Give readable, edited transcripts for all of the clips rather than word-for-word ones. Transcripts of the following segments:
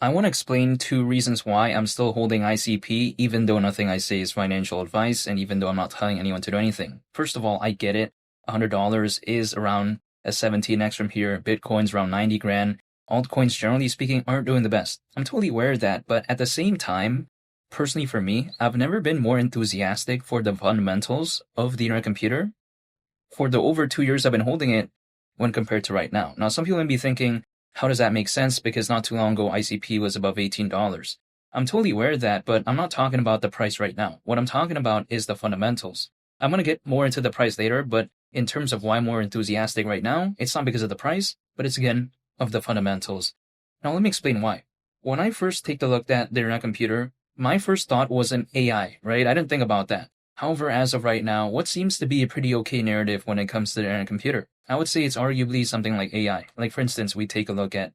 I want to explain two reasons why I'm still holding ICP, even though nothing I say is financial advice, and even though I'm not telling anyone to do anything. First of all, I get it. $100 is around a 17x from here. Bitcoin's around 90 grand. Altcoins, generally speaking, aren't doing the best. I'm totally aware of that, but at the same time, personally for me, I've never been more enthusiastic for the fundamentals of the internet computer for the over 2 years I've been holding it when compared to right now. Now, some people may be thinking, how does that make sense? Because not too long ago, ICP was above $18. I'm totally aware of that, but I'm not talking about the price right now. What I'm talking about is the fundamentals. I'm going to get more into the price later, but in terms of why I'm more enthusiastic right now, it's not because of the price, but it's again of the fundamentals. Now, let me explain why. When I first take a look at the internet computer, my first thought was an AI, right? I didn't think about that. However, as of right now, what seems to be a pretty okay narrative when it comes to the internet computer? I would say it's arguably something like AI. Like, for instance, we take a look at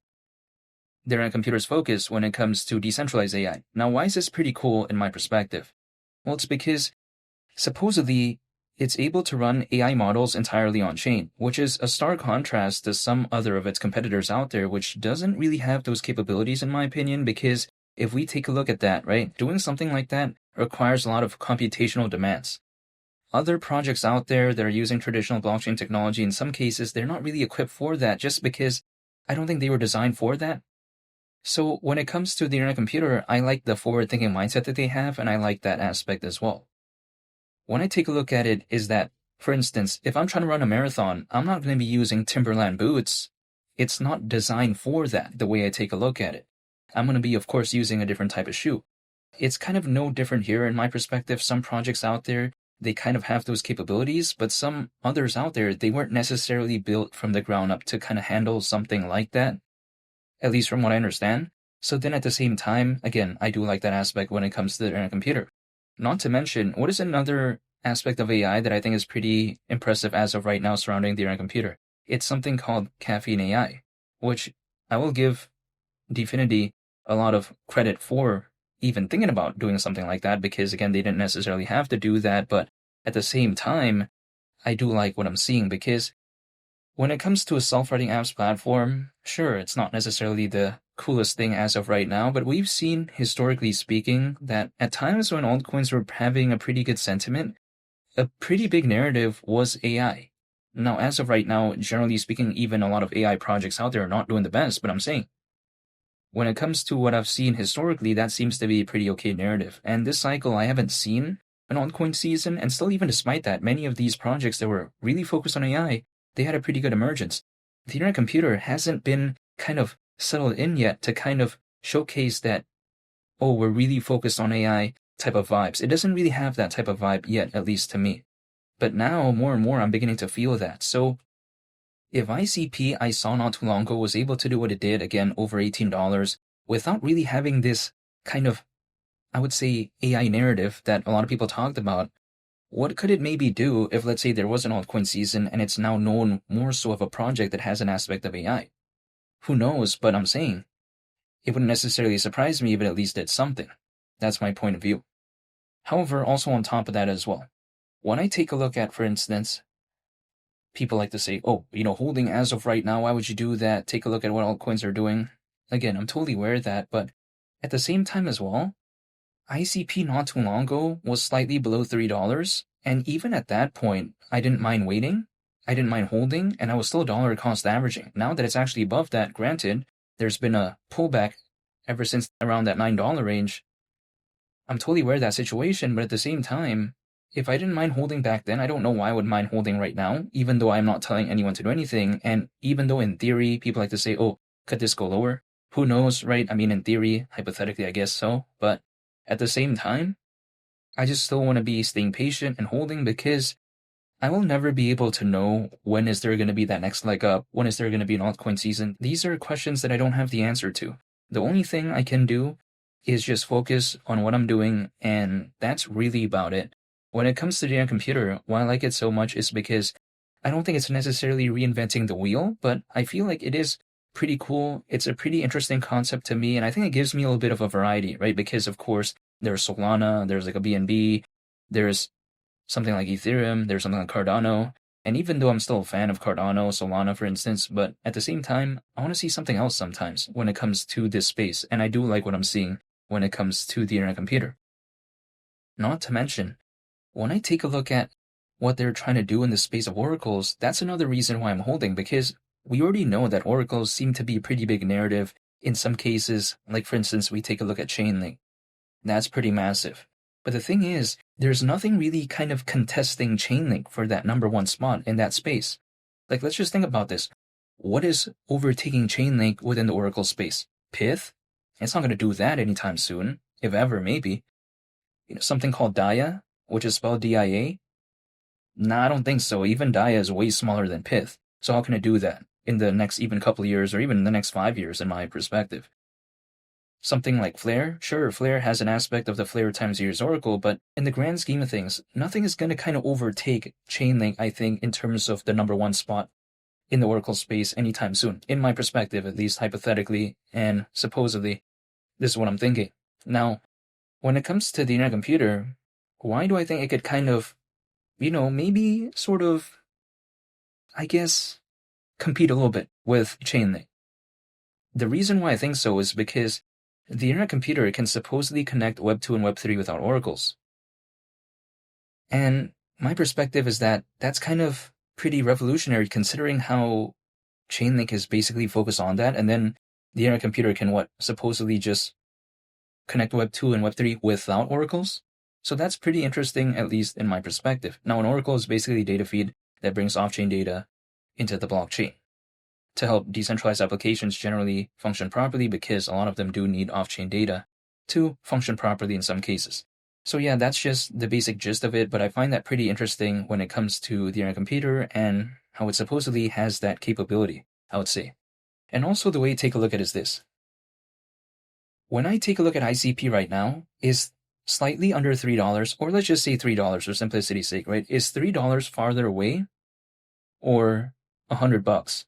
the internet computer's focus when it comes to decentralized AI. Now, why is this pretty cool in my perspective? Well, it's because supposedly it's able to run AI models entirely on chain, which is a stark contrast to some other of its competitors out there, which doesn't really have those capabilities, in my opinion, because if we take a look at that, right, doing something like that requires a lot of computational demands. Other projects out there that are using traditional blockchain technology, in some cases, they're not really equipped for that just because I don't think they were designed for that. So when it comes to the internet computer, I like the forward-thinking mindset that they have, and I like that aspect as well. When I take a look at it is that, for instance, if I'm trying to run a marathon, I'm not going to be using Timberland boots. It's not designed for that, the way I take a look at it. I'm going to be, of course, using a different type of shoe. It's kind of no different here in my perspective. Some projects out there, they kind of have those capabilities, but some others out there, they weren't necessarily built from the ground up to kind of handle something like that, at least from what I understand. So then at the same time, again, I do like that aspect when it comes to the internet computer. Not to mention, what is another aspect of AI that I think is pretty impressive as of right now surrounding the internet computer? It's something called caffeine AI, which I will give Dfinity a lot of credit for even thinking about doing something like that, because again, they didn't necessarily have to do that, but at the same time, I do like what I'm seeing, because when it comes to a self-writing apps platform, sure, it's not necessarily the coolest thing as of right now, but we've seen, historically speaking, that at times when altcoins were having a pretty good sentiment, a pretty big narrative was AI. Now, as of right now, generally speaking, even a lot of AI projects out there are not doing the best, but I'm saying, when it comes to what I've seen historically, that seems to be a pretty okay narrative. And this cycle, I haven't seen an altcoin season, and still even despite that, many of these projects that were really focused on AI, they had a pretty good emergence. The internet computer hasn't been kind of settled in yet to kind of showcase that, oh, we're really focused on AI type of vibes. It doesn't really have that type of vibe yet, at least to me. But now, more and more, I'm beginning to feel that. So if ICP I saw not too long ago was able to do what it did, again, over $18, without really having this kind of, I would say, AI narrative that a lot of people talked about, what could it maybe do if, let's say, there was an altcoin season and it's now known more so of a project that has an aspect of AI? Who knows, but I'm saying, it wouldn't necessarily surprise me if it at least did something. That's my point of view. However, also on top of that as well, when I take a look at, for instance, people like to say, oh, holding as of right now, why would you do that? Take a look at what altcoins are doing. Again, I'm totally aware of that, but at the same time as well, ICP not too long ago was slightly below $3, and even at that point, I didn't mind waiting, I didn't mind holding, and I was still dollar cost averaging. Now that it's actually above that, granted, there's been a pullback ever since around that $9 range. I'm totally aware of that situation, but at the same time, if I didn't mind holding back then, I don't know why I would mind holding right now, even though I'm not telling anyone to do anything, and even though in theory, people like to say, oh, could this go lower? Who knows, right? I mean, in theory, hypothetically, I guess so, but at the same time, I just still want to be staying patient and holding, because I will never be able to know when is there going to be that next leg up, when is there going to be an altcoin season. These are questions that I don't have the answer to. The only thing I can do is just focus on what I'm doing, and that's really about it. When it comes to the internet computer, why I like it so much is because I don't think it's necessarily reinventing the wheel, but I feel like it is pretty cool. It's a pretty interesting concept to me, and I think it gives me a little bit of a variety, right? Because, of course, there's Solana, there's like a BNB, there's something like Ethereum, there's something like Cardano, And even though I'm still a fan of Cardano, Solana, for instance, but at the same time, I want to see something else sometimes when it comes to this space. And I do like what I'm seeing when it comes to the internet computer. Not to mention, when I take a look at what they're trying to do in the space of oracles, that's another reason why I'm holding, because we already know that oracles seem to be a pretty big narrative in some cases. Like, for instance, we take a look at Chainlink. That's pretty massive. But the thing is, there's nothing really kind of contesting Chainlink for that number one spot in that space. Like, let's just think about this. What is overtaking Chainlink within the Oracle space? Pyth? It's not going to do that anytime soon, if ever, maybe. Something called Dia, which is spelled DIA? Nah, I don't think so. Even Dia is way smaller than Pyth. So how can it do that in the next even couple of years or even the next 5 years, in my perspective? Something like Flare? Sure, Flare has an aspect of the Flare times years Oracle, but in the grand scheme of things, nothing is going to kind of overtake Chainlink, I think, in terms of the number one spot in the Oracle space anytime soon. In my perspective, at least hypothetically and supposedly, this is what I'm thinking. Now, when it comes to the internet computer, why do I think it could kind of, maybe sort of, I guess, compete a little bit with Chainlink? The reason why I think so is because the internet computer can supposedly connect Web 2 and Web 3 without oracles. And my perspective is that that's kind of pretty revolutionary considering how Chainlink is basically focused on that, and then the internet computer can supposedly just connect Web 2 and Web 3 without oracles? So that's pretty interesting, at least in my perspective. Now, an oracle is basically a data feed that brings off-chain data into the blockchain to help decentralized applications generally function properly, because a lot of them do need off-chain data to function properly in some cases. So yeah, that's just the basic gist of it, but I find that pretty interesting when it comes to the internet computer and how it supposedly has that capability, I would say. And also the way to take a look at it is this. When I take a look at ICP right now, is slightly under $3, or let's just say $3 for simplicity's sake, right? Is $3 farther away or $100?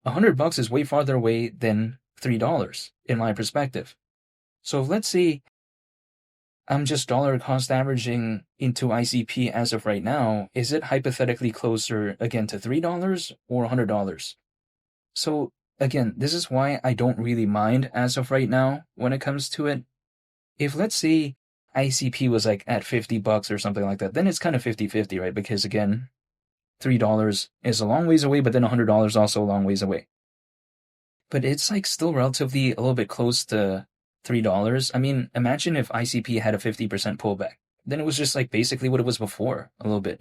$100 is way farther away than $3 in my perspective. So if, let's say I'm just dollar cost averaging into ICP as of right now, is it hypothetically closer again to $3 or $100? So again, this is why I don't really mind as of right now when it comes to it. If, let's say, ICP was like at $50 or something like that, then it's kind of 50-50, right? Because again, $3 is a long ways away, but then $100 also a long ways away. But it's like still relatively a little bit close to $3. I mean, imagine if ICP had a 50% pullback. Then it was just like basically what it was before, a little bit,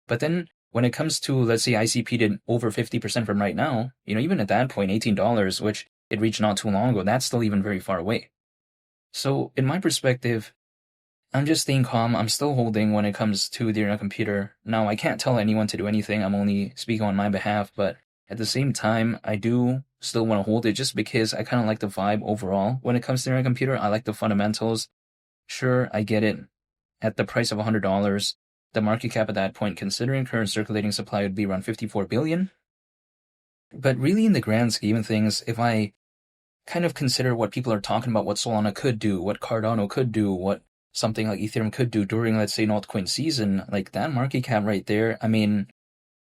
But then when it comes to, let's say, ICP did over 50% from right now, even at that point, $18, which it reached not too long ago, that's still even very far away. So in my perspective, I'm just staying calm. I'm still holding when it comes to the internet computer. Now, I can't tell anyone to do anything. I'm only speaking on my behalf, but at the same time, I do still want to hold it just because I kind of like the vibe overall. When it comes to the internet computer, I like the fundamentals. Sure, I get it. At the price of $100, the market cap at that point, considering current circulating supply, would be around 54 billion. But really, in the grand scheme of things, if I kind of consider what people are talking about, what Solana could do, what Cardano could do, what something like Ethereum could do during, let's say, altcoin season, like that market cap right there, I mean,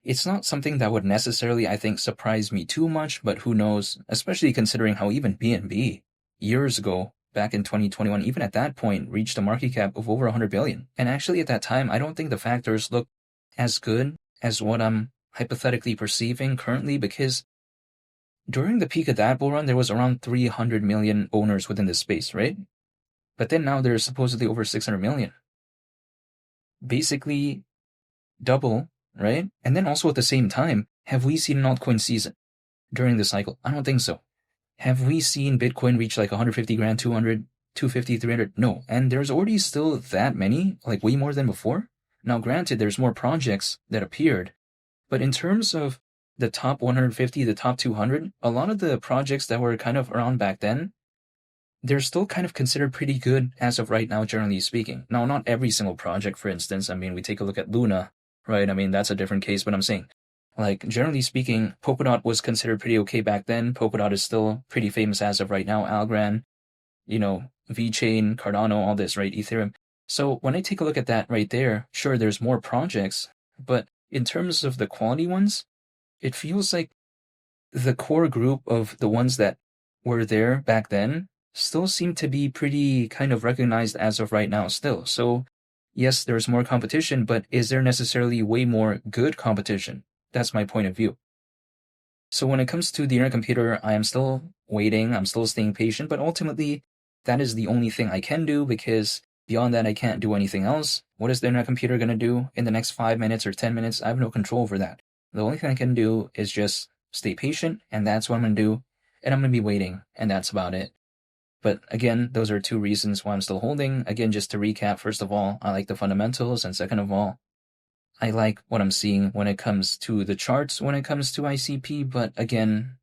it's not something that would necessarily, I think, surprise me too much, but who knows, especially considering how even BNB years ago, back in 2021, even at that point, reached a market cap of over 100 billion. And actually at that time, I don't think the factors look as good as what I'm hypothetically perceiving currently, because during the peak of that bull run, there was around 300 million owners within this space, right? But then now there's supposedly over 600 million. Basically double, right? And then also at the same time, have we seen an altcoin season during the cycle? I don't think so. Have we seen Bitcoin reach like 150 grand, 200, 250, 300? No. And there's already still that many, like way more than before. Now, granted, there's more projects that appeared, but in terms of the top 150, the top 200, a lot of the projects that were kind of around back then, they're still kind of considered pretty good as of right now, generally speaking. Now, not every single project, for instance. I mean, we take a look at Luna, right? I mean, that's a different case, but I'm saying, like, generally speaking, Polkadot was considered pretty okay back then. Polkadot is still pretty famous as of right now. Algorand, VeChain, Cardano, all this, right? Ethereum. So when I take a look at that right there, sure, there's more projects, but in terms of the quality ones, it feels like the core group of the ones that were there back then still seem to be pretty kind of recognized as of right now still. So yes, there's more competition, but is there necessarily way more good competition? That's my point of view. So when it comes to the internet computer, I am still waiting, I'm still staying patient, but ultimately that is the only thing I can do because beyond that I can't do anything else. What is the internet computer going to do in the next 5 minutes or 10 minutes? I have no control over that. The only thing I can do is just stay patient, and that's what I'm going to do, and I'm going to be waiting, and that's about it. But again, those are two reasons why I'm still holding. Again, just to recap, first of all, I like the fundamentals, and second of all, I like what I'm seeing when it comes to the charts, when it comes to ICP, but again,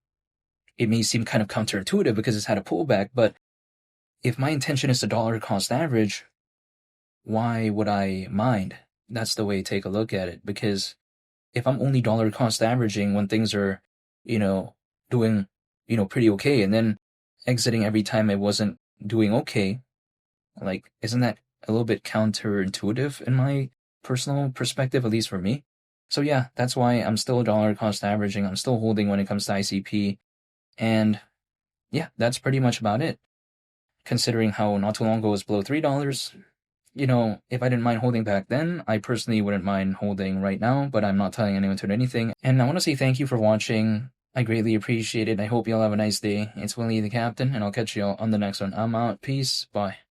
it may seem kind of counterintuitive because it's had a pullback, but if my intention is to dollar cost average, why would I mind? That's the way to take a look at it, because if I'm only dollar cost averaging when things are, doing, pretty okay, and then exiting every time it wasn't doing okay, like, isn't that a little bit counterintuitive in my personal perspective, at least for me? So yeah, that's why I'm still dollar cost averaging. I'm still holding when it comes to ICP. And yeah, that's pretty much about it. Considering how not too long ago it was below $3, if I didn't mind holding back then, I personally wouldn't mind holding right now, but I'm not telling anyone to do anything. And I want to say thank you for watching. I greatly appreciate it. I hope y'all have a nice day. It's Willie the Captain, and I'll catch y'all on the next one. I'm out. Peace. Bye.